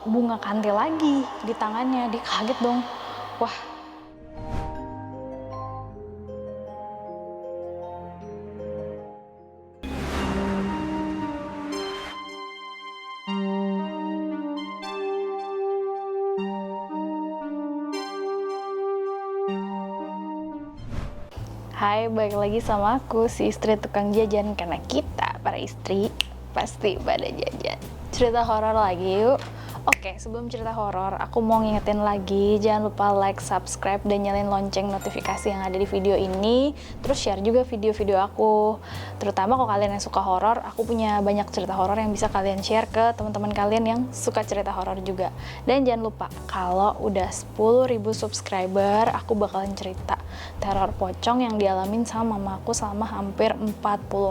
bunga kantil lagi di tangannya. Dia kaget dong. Wah, hai, balik lagi sama aku, si istri tukang jajan. Karena kita, para istri, pasti pada jajan. Cerita horor lagi yuk. Oke, sebelum cerita horor, aku mau ngingetin lagi, jangan lupa like, subscribe, dan nyalain lonceng notifikasi yang ada di video ini. Terus share juga video-video aku. Terutama kalau kalian yang suka horor, aku punya banyak cerita horor yang bisa kalian share ke teman-teman kalian yang suka cerita horor juga. Dan jangan lupa, kalau udah 10.000 subscriber, aku bakalan cerita teror pocong yang dialamin sama mamaku selama hampir 40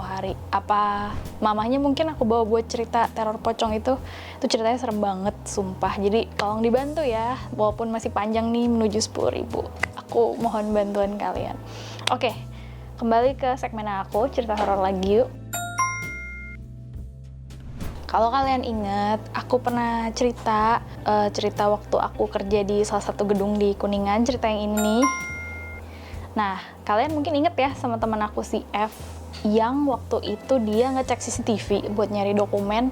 hari. Apa mamahnya mungkin aku bawa buat cerita teror pocong itu ceritanya serem banget, sumpah. Jadi tolong dibantu ya, walaupun masih panjang nih menuju 10.000. Aku mohon bantuan kalian. Oke, kembali ke segmen aku, cerita horor lagi yuk. Kalau kalian inget, aku pernah cerita waktu aku kerja di salah satu gedung di Kuningan, cerita yang ini. Nah, kalian mungkin inget ya sama teman aku si F, yang waktu itu dia ngecek CCTV buat nyari dokumen,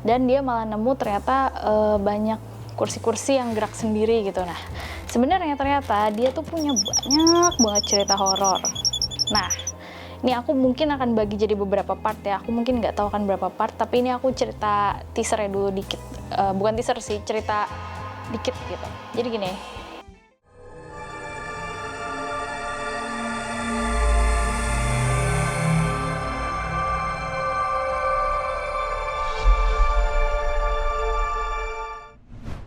dan dia malah nemu ternyata banyak kursi-kursi yang gerak sendiri gitu. Nah, sebenarnya ternyata dia tuh punya banyak banget cerita horor. Nah, ini aku mungkin akan bagi jadi beberapa part ya. Aku mungkin nggak tahu akan berapa part, tapi ini aku cerita teasernya dulu dikit. Bukan teaser sih, cerita dikit gitu. Jadi gini.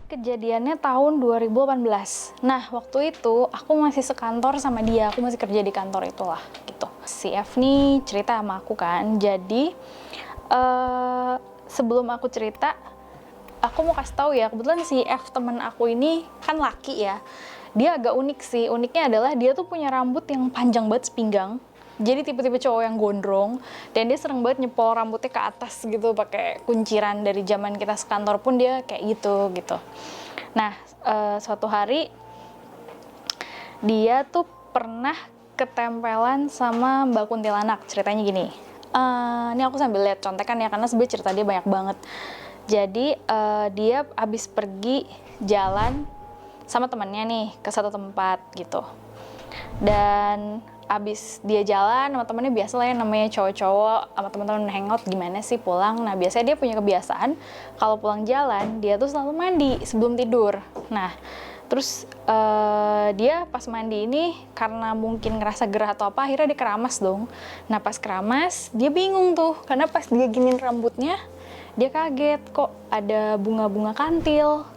Kejadiannya tahun 2018. Nah, waktu itu aku masih sekantor sama dia, aku masih kerja di kantor itulah gitu. Si F nih cerita sama aku kan. Jadi sebelum aku cerita, aku mau kasih tahu ya, kebetulan si F temen aku ini kan laki ya. Dia agak unik sih. Uniknya adalah dia tuh punya rambut yang panjang banget sepinggang. Jadi tipe-tipe cowok yang gondrong, dan dia sering banget nyepol rambutnya ke atas gitu pakai kunciran. Dari zaman kita sekantor pun dia kayak gitu. Nah, suatu hari dia tuh pernah ketempelan sama Mbak Kuntilanak. Ceritanya gini. Ini aku sambil lihat contekan ya, karena sebenarnya cerita dia banyak banget. Jadi dia abis pergi jalan sama temannya nih ke satu tempat gitu. Dan abis dia jalan sama temennya, biasa lah ya namanya cowok-cowok sama teman-teman hangout, gimana sih pulang. Nah, biasanya dia punya kebiasaan kalau pulang jalan dia tuh selalu mandi sebelum tidur. Nah, terus dia pas mandi ini karena mungkin ngerasa gerah atau apa, akhirnya dia keramas dong. Nah, pas keramas dia bingung tuh, karena pas dia giniin rambutnya dia kaget kok ada bunga-bunga kantil.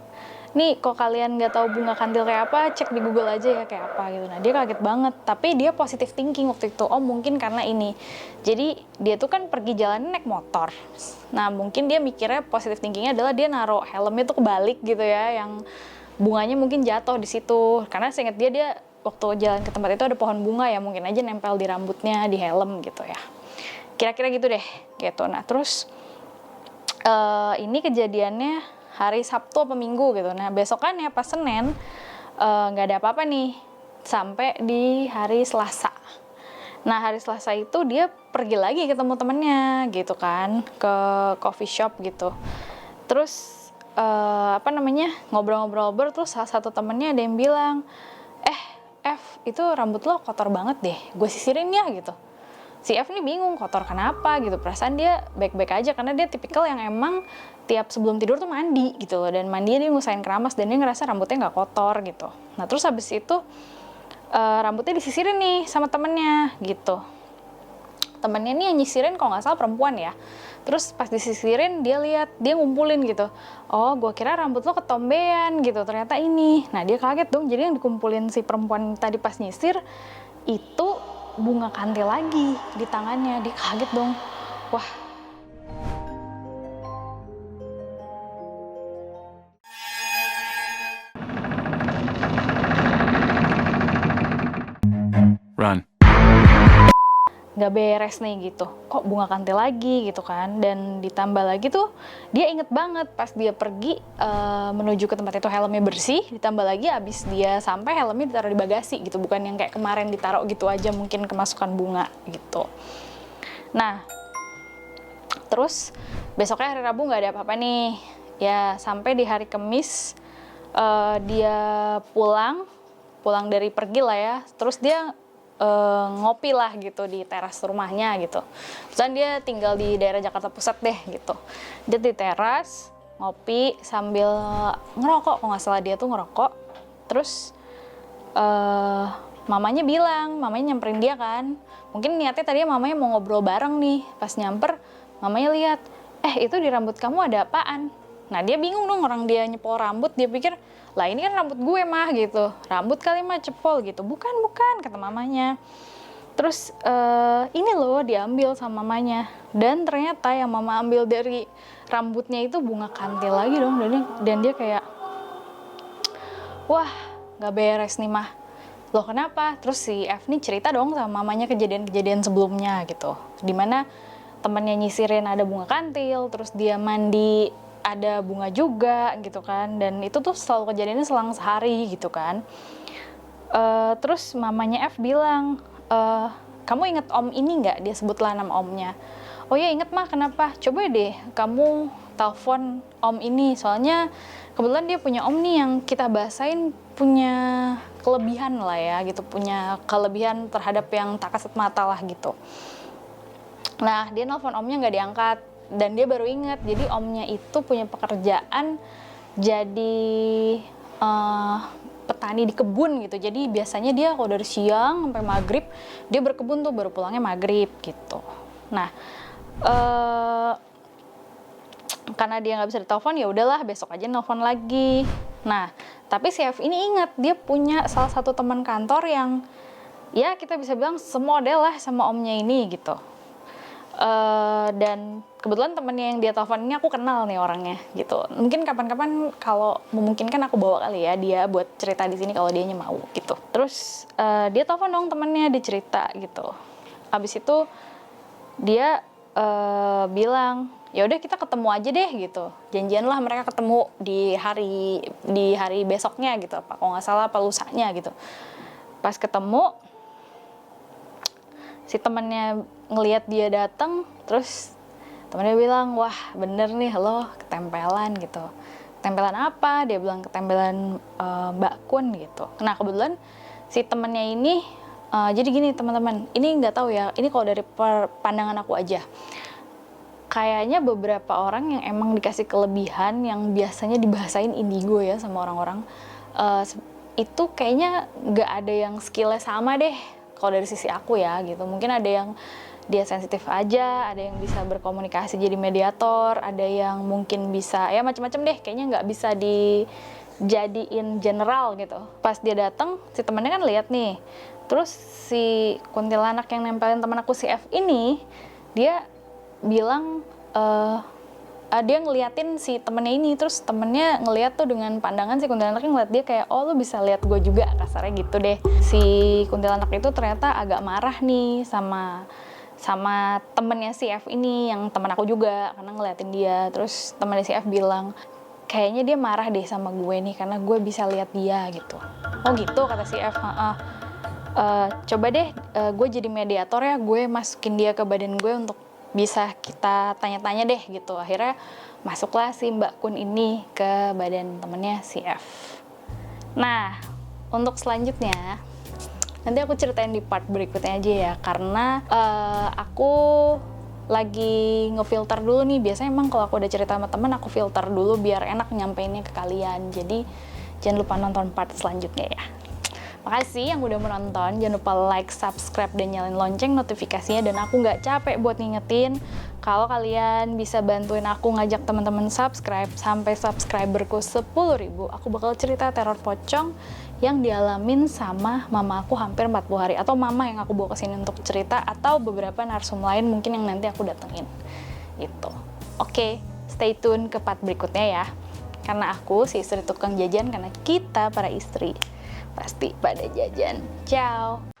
Nih, kok kalian nggak tahu bunga kantil kayak apa, cek di Google aja ya kayak apa gitu. Nah, dia kaget banget, tapi dia positive thinking waktu itu. Oh, mungkin karena ini. Jadi, dia tuh kan pergi jalan naik motor. Nah, mungkin dia mikirnya positive thinkingnya adalah dia naruh helmnya tuh kebalik gitu ya, yang bunganya mungkin jatuh di situ. Karena seingat dia waktu jalan ke tempat itu ada pohon bunga ya, mungkin aja nempel di rambutnya, di helm gitu ya. Kira-kira gitu deh, gitu. Nah, terus ini kejadiannya hari Sabtu apa Minggu gitu. Nah, besokannya pas Senin nggak ada apa-apa nih sampai di hari Selasa. Nah, hari Selasa itu dia pergi lagi ketemu temennya gitu kan, ke coffee shop gitu. Terus ngobrol-ngobrol, terus salah satu temennya ada yang bilang, F, itu rambut lo kotor banget deh, gue sisirin ya gitu. Si F nih bingung, kotor kenapa gitu. Perasaan dia baik-baik aja, karena dia tipikal yang emang tiap sebelum tidur tuh mandi gitu loh. Dan mandi dia ngusahain keramas, dan dia ngerasa rambutnya nggak kotor gitu. Nah, terus habis itu rambutnya disisirin nih sama temennya gitu. Temennya nih yang nyisirin kalau nggak salah perempuan ya. Terus pas disisirin dia lihat, dia ngumpulin gitu. Oh, gue kira rambut lo ketombean gitu, ternyata ini. Nah, dia kaget dong. Jadi yang dikumpulin si perempuan tadi pas nyisir itu bunga kantil lagi di tangannya. Dia kaget dong. Wah. Run. nggak beres nih gitu, kok bunga kantil lagi gitu kan. Dan ditambah lagi tuh dia inget banget pas dia pergi menuju ke tempat itu helmnya bersih, ditambah lagi abis dia sampai helmnya ditaruh di bagasi gitu, bukan yang kayak kemarin ditaruh gitu aja mungkin kemasukan bunga gitu. Nah terus besoknya hari Rabu nggak ada apa-apa nih ya, sampai di hari Kamis dia pulang dari pergi lah ya, terus dia ngopi lah gitu di teras rumahnya gitu. Misalnya dia tinggal di daerah Jakarta Pusat deh gitu. Dia di teras ngopi sambil ngerokok, kalau nggak salah dia tuh ngerokok. Terus mamanya nyamperin dia kan. Mungkin niatnya tadinya mamanya mau ngobrol bareng nih. Pas nyamper, mamanya lihat, itu di rambut kamu ada apaan? Nah dia bingung dong, orang dia nyepol rambut, dia pikir, lah ini kan rambut gue mah gitu, rambut kali mah cepol gitu. Bukan kata mamanya. Terus ini loh diambil sama mamanya, dan ternyata yang mama ambil dari rambutnya itu bunga kantil lagi dong. Dan dia kayak, wah gak beres nih mah, loh kenapa? Terus si F nih cerita dong sama mamanya kejadian-kejadian sebelumnya gitu, dimana temennya nyisirin ada bunga kantil, terus dia mandi ada bunga juga gitu kan, dan itu tuh selalu kejadiannya selang sehari gitu kan. Terus mamanya F bilang, kamu inget om ini nggak? Dia sebutlah nama omnya. Oh ya inget mah, kenapa? Coba deh kamu telepon om ini, soalnya kebetulan dia punya om nih yang kita bahasain punya kelebihan lah ya gitu, punya kelebihan terhadap yang tak kasat mata lah gitu. Nah dia nelfon omnya nggak diangkat, dan dia baru ingat, jadi omnya itu punya pekerjaan jadi petani di kebun gitu. Jadi biasanya dia kalau dari siang sampai maghrib dia berkebun tuh, baru pulangnya maghrib gitu. Nah karena dia nggak bisa ditelepon, ya udahlah besok aja nelfon lagi. Nah tapi si F ini ingat, dia punya salah satu teman kantor yang ya kita bisa bilang semodel lah sama omnya ini gitu. Dan kebetulan temennya yang dia telepon ini aku kenal nih orangnya gitu. Mungkin kapan-kapan kalau memungkinkan aku bawa kali ya dia buat cerita di sini kalau dianya mau gitu. Terus dia telepon dong temennya, dia cerita gitu. Abis itu dia bilang, ya udah kita ketemu aja deh gitu. Janjian lah mereka ketemu di hari besoknya gitu, apa kalau nggak salah apa lusanya gitu. Pas ketemu, si temennya ngelihat dia datang, terus temennya bilang, wah bener nih lo ketempelan gitu. Ketempelan apa? Dia bilang ketempelan Mbak Kun gitu. Nah kebetulan si temennya ini, jadi gini teman-teman, ini nggak tahu ya, ini kalau dari pandangan aku aja, kayaknya beberapa orang yang emang dikasih kelebihan yang biasanya dibahasain indigo ya sama orang-orang, itu kayaknya nggak ada yang skillnya sama deh. Kalau dari sisi aku ya gitu, mungkin ada yang dia sensitif aja, ada yang bisa berkomunikasi jadi mediator, ada yang mungkin bisa ya macam-macam deh, kayaknya nggak bisa dijadiin general gitu. Pas dia datang, si temennya kan lihat nih, terus si kuntilanak yang nempelin temen aku si F ini, dia bilang dia ngeliatin si temennya ini, terus temennya ngeliat tuh dengan pandangan si kuntilanaknya ngeliat dia kayak, oh lu bisa lihat gue juga, kasarnya gitu deh. Si kuntilanak itu ternyata agak marah nih sama temennya si F ini yang temen aku juga, karena ngeliatin dia. Terus temennya si F bilang, kayaknya dia marah deh sama gue nih karena gue bisa lihat dia gitu. Oh gitu, kata si F. Coba deh gue jadi mediator ya, gue masukin dia ke badan gue untuk bisa kita tanya-tanya deh gitu. Akhirnya masuklah si Mbak Kun ini ke badan temennya si F. Nah untuk selanjutnya nanti aku ceritain di part berikutnya aja ya, karena aku lagi ngefilter dulu nih. Biasanya emang kalau aku udah cerita sama temen, aku filter dulu biar enak nyampeinnya ke kalian. Jadi jangan lupa nonton part selanjutnya ya. Makasih yang udah menonton, jangan lupa like, subscribe, dan nyalain lonceng notifikasinya. Dan aku nggak capek buat ngingetin, kalau kalian bisa bantuin aku ngajak teman-teman subscribe sampai subscriberku 10.000, aku bakal cerita teror pocong yang dialamin sama mama aku hampir 40 hari, atau mama yang aku bawa kesini untuk cerita, atau beberapa narsum lain mungkin yang nanti aku datengin gitu. Oke, stay tune ke part berikutnya ya, karena aku si istri tukang jajan, karena kita para istri pasti pada jajan. Ciao.